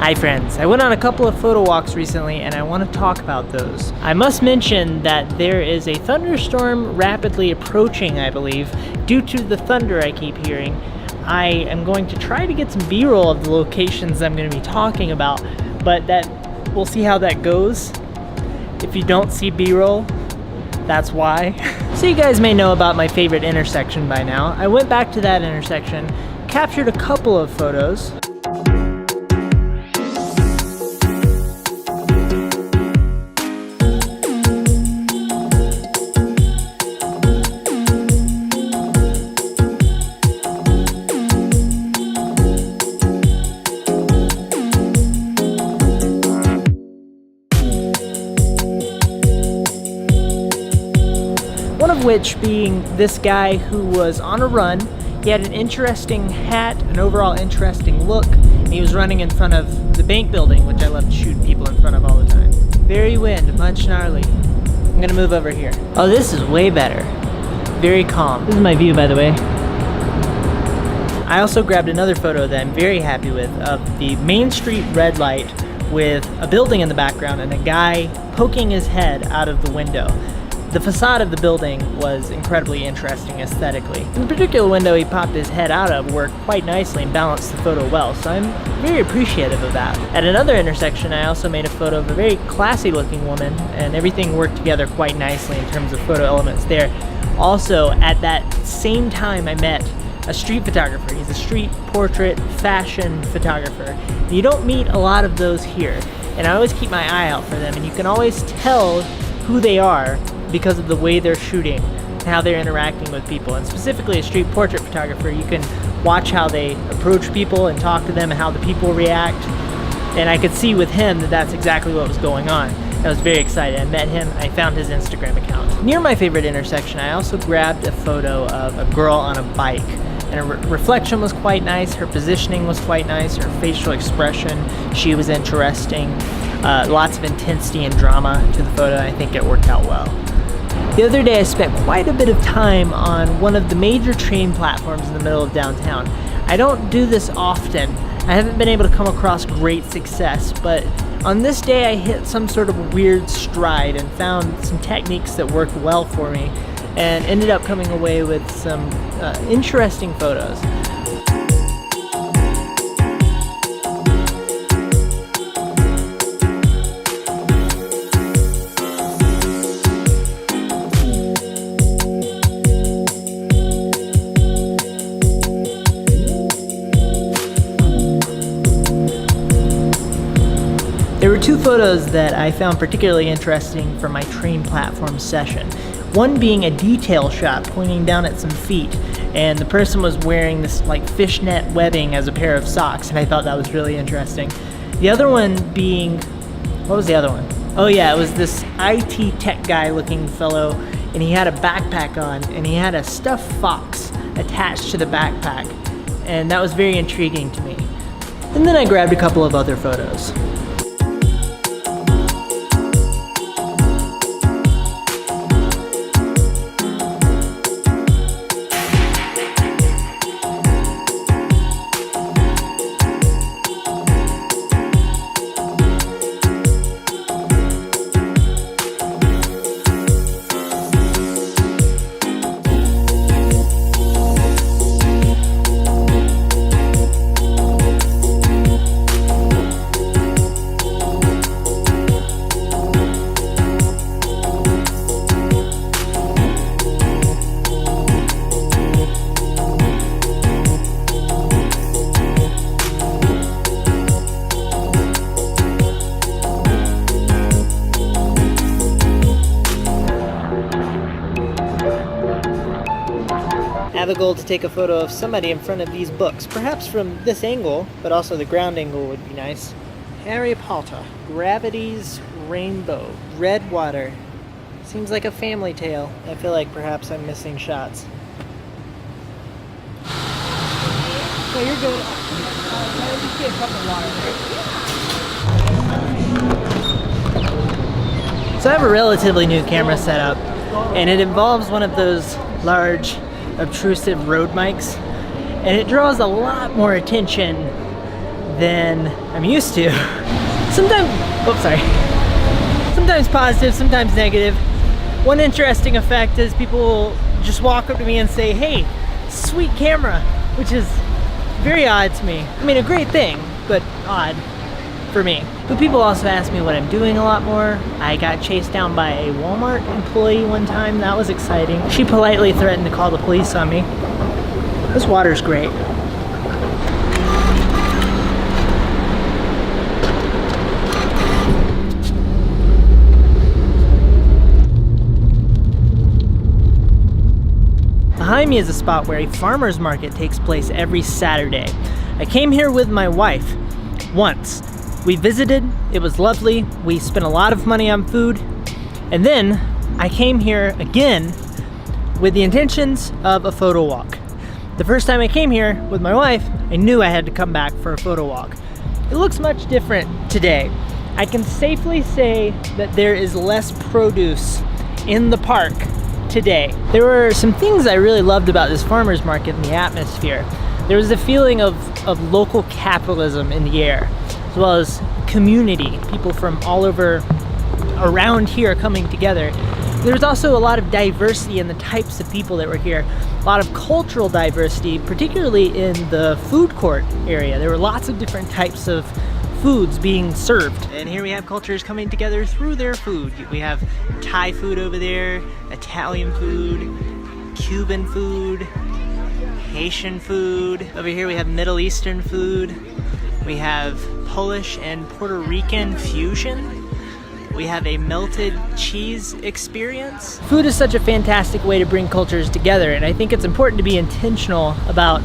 Hi friends, I went on a couple of photo walks recently and I want to talk about those. I must mention that there is a thunderstorm rapidly approaching, I believe, due to the thunder I keep hearing. I am going to try to get some B-roll of the locations I'm going to be talking about, but we'll see how that goes. If you don't see B-roll, that's why. So you guys may know about my favorite intersection by now. I went back to that intersection, captured a couple of photos. One of which being this guy who was on a run. He had an interesting hat, an overall interesting look, and he was running in front of the bank building, which I love to shoot people in front of all the time. Very wind, much gnarly. I'm gonna move over here. Oh, this is way better. Very calm. This is my view, by the way. I also grabbed another photo that I'm very happy with of the Main Street red light with a building in the background and a guy poking his head out of the window. The facade of the building was incredibly interesting aesthetically. In the particular window he popped his head out of worked quite nicely and balanced the photo well, so I'm very appreciative of that. At another intersection I also made a photo of a very classy looking woman, and everything worked together quite nicely in terms of photo elements there. Also, at that same time I met a street photographer. He's a street portrait fashion photographer. You don't meet a lot of those here, and I always keep my eye out for them, and you can always tell who they are because of the way they're shooting and how they're interacting with people. And specifically a street portrait photographer, you can watch how they approach people and talk to them and how the people react. And I could see with him that that's exactly what was going on. I was very excited. I met him, I found his Instagram account. Near my favorite intersection, I also grabbed a photo of a girl on a bike. And her reflection was quite nice, her positioning was quite nice, her facial expression, she was interesting. Lots of intensity and drama to the photo. I think it worked out well. The other day I spent quite a bit of time on one of the major train platforms in the middle of downtown. I don't do this often. I haven't been able to come across great success, but on this day I hit some sort of weird stride and found some techniques that worked well for me and ended up coming away with some interesting photos. There were two photos that I found particularly interesting for my train platform session. One being a detail shot pointing down at some feet, and the person was wearing this like fishnet webbing as a pair of socks, and I thought that was really interesting. The other one being, what was the other one? Oh yeah, it was this IT tech guy looking fellow, and he had a backpack on, and he had a stuffed fox attached to the backpack, and that was very intriguing to me. And then I grabbed a couple of other photos. I have a goal to take a photo of somebody in front of these books, perhaps from this angle, but also the ground angle would be nice. Harry Potter, Gravity's Rainbow, Red Water. Seems like a family tale. I feel like perhaps I'm missing shots. No, you're good. Just get a cup of water. So I have a relatively new camera setup, and it involves one of those large obtrusive Rode mics, and it draws a lot more attention than I'm used to. Sometimes positive, sometimes negative. One interesting effect is people will just walk up to me and say, "Hey, sweet camera," which is very odd to me. I mean, a great thing, but odd for me. But people also ask me what I'm doing a lot more. I got chased down by a Walmart employee one time. That was exciting. She politely threatened to call the police on me. This water's great. Behind me is a spot where a farmer's market takes place every Saturday. I came here with my wife once. We visited, it was lovely, we spent a lot of money on food, and then I came here again with the intentions of a photo walk. The first time I came here with my wife, I knew I had to come back for a photo walk. It looks much different today. I can safely say that there is less produce in the park today. There were some things I really loved about this farmer's market and the atmosphere. There was a feeling of local capitalism in the air, as well as community, people from all over around here coming together. There was also a lot of diversity in the types of people that were here, a lot of cultural diversity, particularly in the food court area. There were lots of different types of foods being served. And here we have cultures coming together through their food. We have Thai food over there, Italian food, Cuban food, Haitian food. Over here we have Middle Eastern food. We have Polish and Puerto Rican fusion. We have a melted cheese experience. Food is such a fantastic way to bring cultures together, and I think it's important to be intentional about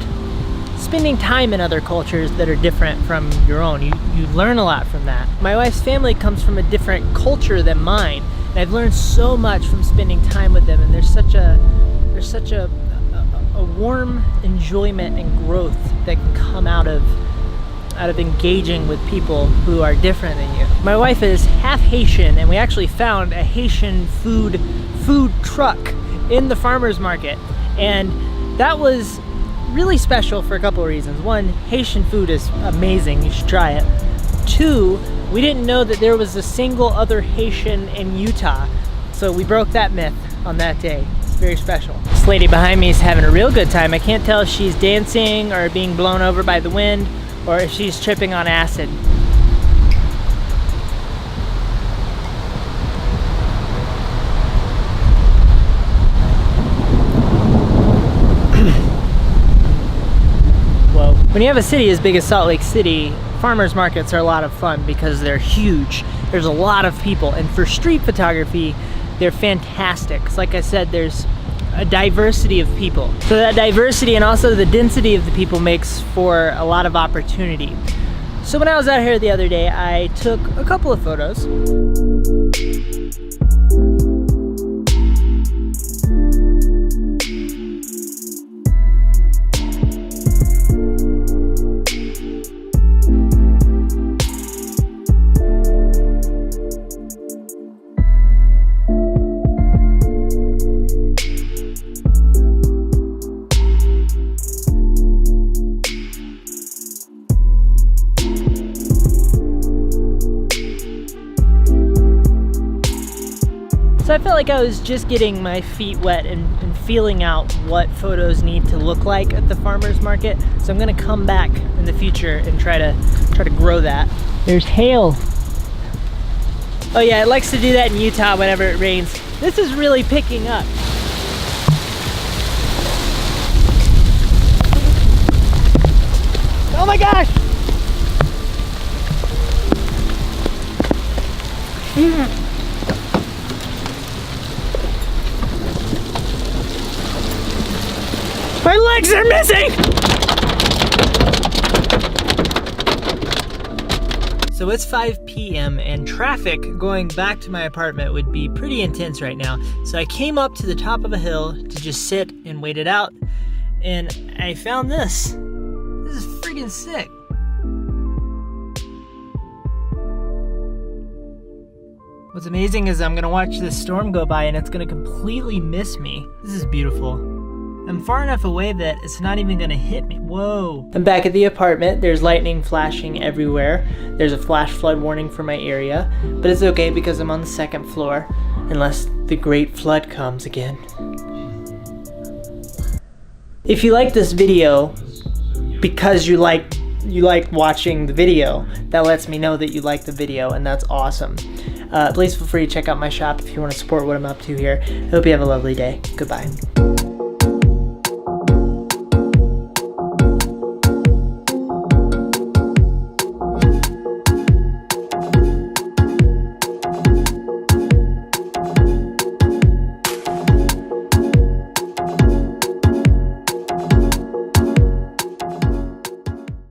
spending time in other cultures that are different from your own. You learn a lot from that. My wife's family comes from a different culture than mine, and I've learned so much from spending time with them, and there's such a warm enjoyment and growth that can come out of engaging with people who are different than you. My wife is half Haitian, and we actually found a Haitian food truck in the farmer's market, and that was really special for a couple of reasons. One, Haitian food is amazing, you should try it. Two, we didn't know that there was a single other Haitian in Utah, so we broke that myth on that day. It's very special. This lady behind me is having a real good time. I can't tell if she's dancing or being blown over by the wind or if she's tripping on acid. When you have a city as big as Salt Lake City, farmers markets are a lot of fun because they're huge. There's a lot of people, and for street photography, they're fantastic. 'Cause like I said, there's a diversity of people. So that diversity and also the density of the people makes for a lot of opportunity. So when I was out here the other day, I took a couple of photos. So I felt like I was just getting my feet wet and feeling out what photos need to look like at the farmer's market. So I'm gonna come back in the future and try to grow that. There's hail. Oh yeah, it likes to do that in Utah whenever it rains. This is really picking up. Oh my gosh! My legs are missing! So it's 5 p.m. and traffic going back to my apartment would be pretty intense right now. So I came up to the top of a hill to just sit and wait it out. And I found this. This is freaking sick. What's amazing is I'm gonna watch this storm go by and it's gonna completely miss me. This is beautiful. I'm far enough away that it's not even gonna hit me. Whoa. I'm back at the apartment. There's lightning flashing everywhere. There's a flash flood warning for my area, but it's okay because I'm on the 2nd floor, unless the great flood comes again. If you like this video because you like watching the video, that lets me know that you like the video, and that's awesome. Please feel free to check out my shop if you want to support what I'm up to here. I hope you have a lovely day. Goodbye.